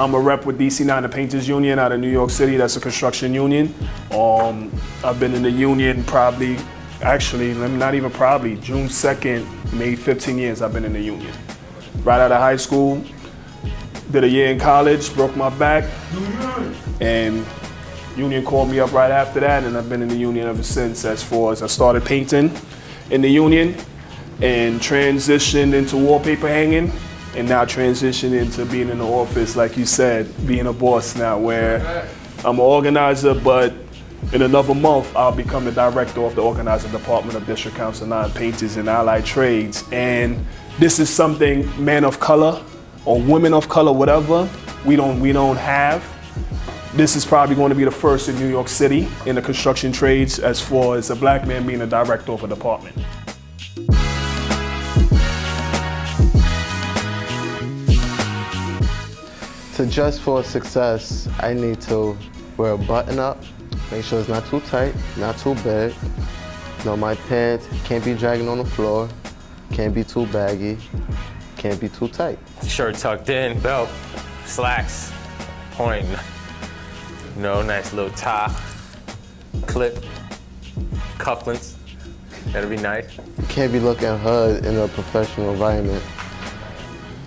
I'm a rep with DC9, the Painters Union out of New York City. That's a construction union. I've been in the union probably, actually, not even probably, June 2nd, maybe 15 years I've been in the union. Right out of high school, did a year in college, broke my back, and union called me up right after that, and I've been in the union ever since. As far as I started painting in the union and transitioned into wallpaper hanging, and now transitioned into being in the office, like you said, being a boss now, where I'm an organizer, but in another month, I'll become the director of the organizing department of District Council 9 Painters and Allied Trades. And this is something men of color or women of color, whatever, we don't have. This is probably going to be the first in New York City in the construction trades as far as a black man being a director of a department. To dress for success, I need to wear a button up, make sure it's not too tight, not too big. No, my pants can't be dragging on the floor, can't be too baggy, can't be too tight. Shirt tucked in, belt, slacks, point. You know, nice little tie, clip, cufflinks. That'll be nice. You can't be looking hood in a professional environment.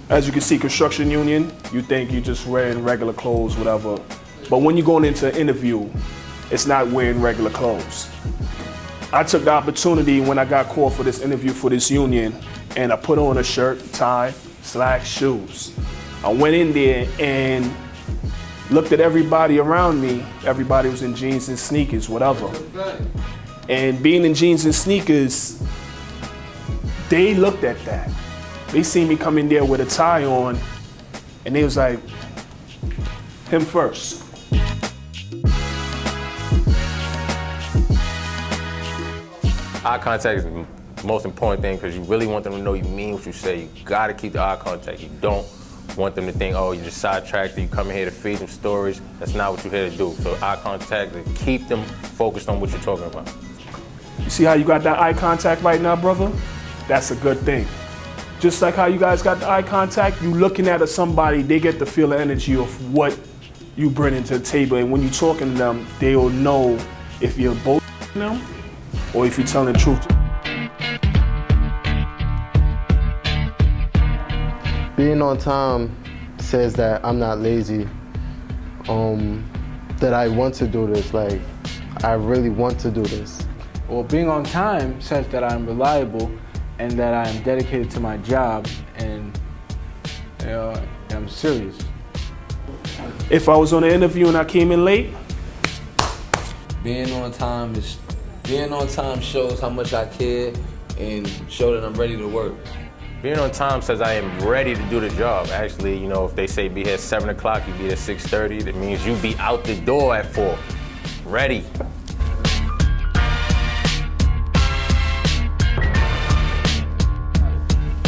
As you can see, construction union, you think you're just wearing regular clothes, whatever. But when you're going into an interview, it's not wearing regular clothes. I took the opportunity when I got called for this interview for this union, and I put on a shirt, tie, slacks, shoes. I went in there and looked at everybody around me. Everybody was in jeans and sneakers, whatever. And being in jeans and sneakers, they looked at that. They seen me come in there with a tie on, and they was like, him first. Eye contact is the most important thing because you really want them to know you mean what you say. You gotta keep the eye contact. You don't want them to think, oh, you just sidetracked, you come in here to feed them stories. That's not what you're here to do. So eye contact, to keep them focused on what you're talking about. You see how you got that eye contact right now, brother? That's a good thing. Just like how you guys got the eye contact, you looking at somebody, they get to feel the energy of what you bring to the table. And when you're talking to them, they'll know if you're both them or if you're telling the truth. Being on time says that I'm not lazy, that I want to do this, like I really want to do this. Well, being on time says that I'm reliable and that I'm dedicated to my job and I'm serious. If I was on an interview and I came in late, being on time shows how much I care and show that I'm ready to work. Being on time says I am ready to do the job. Actually, you know, if they say be here at 7 o'clock, you be at 6:30, that means you be out the door at 4. Ready.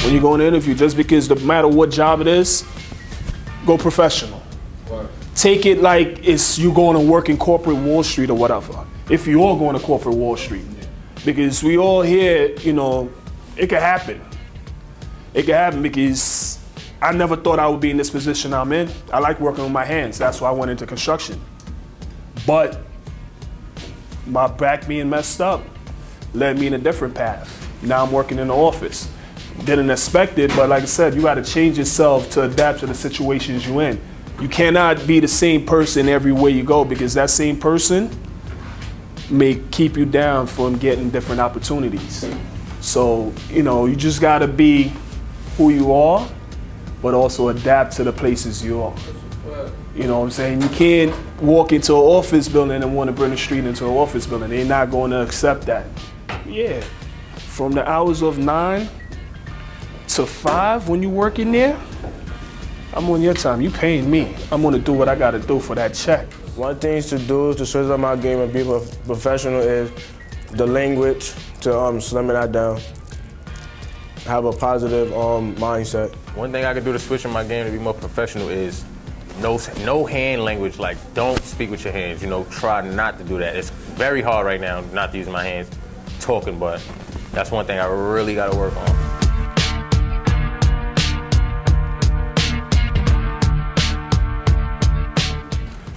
when you go in an interview, just because no matter what job it is, go professional. Right. Take it like it's you going to work in corporate Wall Street or whatever. If you are going to corporate Wall Street. Because we all here, you know, it could happen. It could happen because I never thought I would be in this position I'm in. I like working with my hands. That's why I went into construction. But my back being messed up led me in a different path. Now I'm working in the office. Didn't expect it, but like I said, you gotta change yourself to adapt to the situations you're in. You cannot be the same person everywhere you go because that same person may keep you down from getting different opportunities. So, you know, you just gotta be who you are, but also adapt to the places you are. You know what I'm saying? You can't walk into an office building and want to bring the street into an office building. They're not going to accept that. Yeah, from the hours of 9 to 5 when you work in there, I'm on your time. You paying me. I'm going to do what I got to do for that check. One thing to do to switch up my game and be professional is the language, to slim that down. Have a positive mindset. One thing I could do to switch in my game to be more professional is no hand language. Like, don't speak with your hands. You know, try not to do that. It's very hard right now not to use my hands talking, but that's one thing I really got to work on.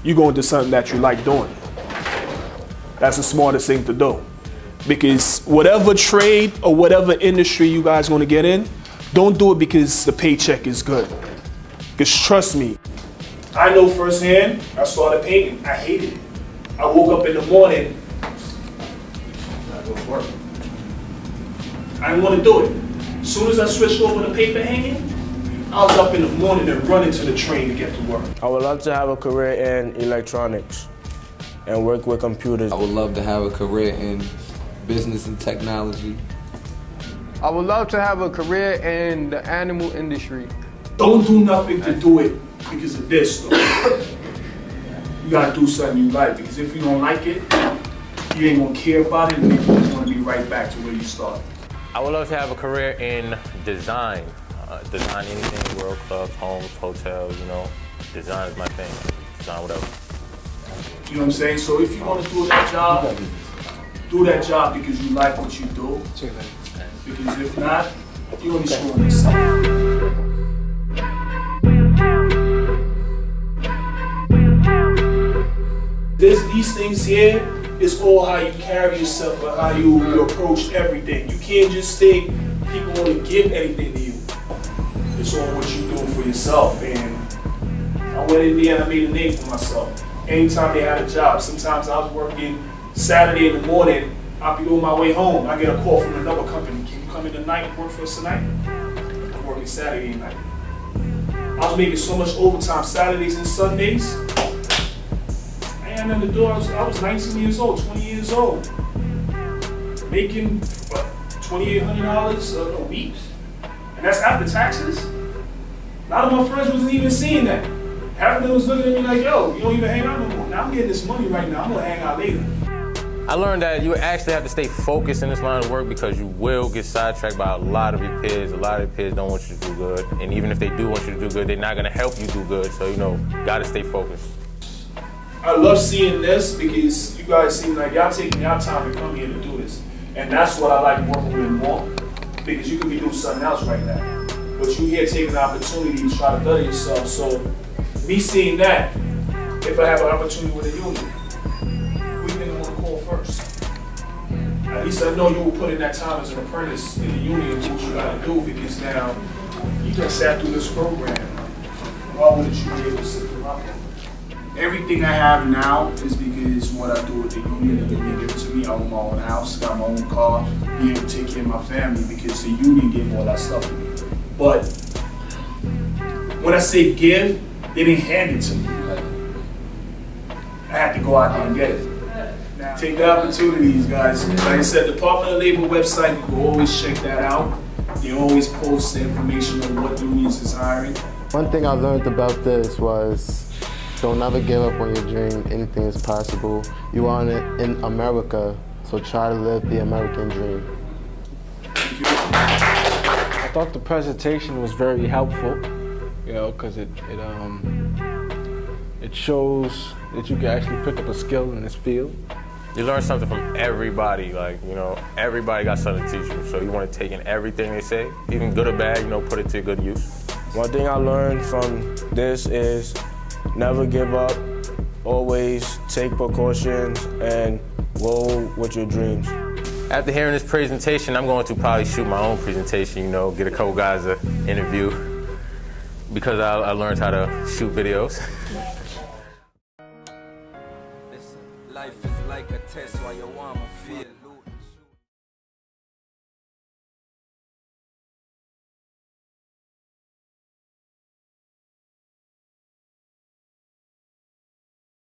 you go into something that you like doing. That's the smartest thing to do. Because whatever trade or whatever industry you guys want to get in, don't do it because the paycheck is good. Because trust me, I know firsthand, I started painting, I hated it. I woke up in the morning, I go to work. I didn't want to do it. As soon as I switched over to paper hanging, I was up in the morning and running to the train to get to work. I would love to have a career in electronics and work with computers. I would love to have a career in business and technology. I would love to have a career in the animal industry. Don't do nothing to do it because of this, though. You gotta do something you like, because if you don't like it, you ain't gonna care about it, and you're gonna be right back to where you started. I would love to have a career in design. Design anything, world clubs, homes, hotels, you know. Design is my thing. Design whatever. You know what I'm saying? So if you wanna do that job because you like what you do. Because if not, you're only screwing yourself. These things here is all how you carry yourself or how you approach everything. You can't just think people want to give anything to you. It's all what you're doing for yourself. And I went in there and I made a name for myself. Anytime they had a job, sometimes I was working Saturday in the morning, I'll be on my way home. I get a call from another company. Can you come in tonight and work for us tonight? I'm working Saturday night. I was making so much overtime Saturdays and Sundays. I had nothing to do. I was 19 years old, 20 years old. Making, what, $2,800 a week? And that's after taxes? A lot of my friends wasn't even seeing that. Half of them was looking at me like, yo, you don't even hang out no more. Now I'm getting this money right now. I'm gonna hang out later. I learned that you actually have to stay focused in this line of work because you will get sidetracked by a lot of your peers. A lot of your peers don't want you to do good. And even if they do want you to do good, they're not gonna help you do good. So, you know, gotta stay focused. I love seeing this because you guys seem like y'all taking y'all time to come here to do this. And that's what I like working with more, because you could be doing something else right now. But you here taking the opportunity to try to better yourself. So me seeing that, if I have an opportunity with a union, who do you think I want to call first? At least I know you will put in that time as an apprentice in the union and do what you gotta do, because now you just sat through this program. Why wouldn't you be able to sit through my program? Everything I have now is because what I do with the union. The union gave it to me. I own my own house, got my own car, be able to take care of my family because the union gave all that stuff to me. But when I say give, they didn't hand it to me. I had to go out there and get it. Take the opportunities, guys. Like I said, Department of Labor website, you can always check that out. They always post the information on what unions is hiring. One thing I learned about this was don't ever give up on your dream. Anything is possible. You are in America, so try to live the American dream. I thought the presentation was very helpful, you know, because it shows that you can actually pick up a skill in this field. You learn something from everybody, like, you know, everybody got something to teach you. So you want to take in everything they say, even good or bad, you know, put it to good use. One thing I learned from this is never give up, always take precautions, and roll with your dreams. After hearing this presentation, I'm going to probably shoot my own presentation, you know, get a couple guys to interview, because I learned how to shoot videos. Life is like a test while your mama feel.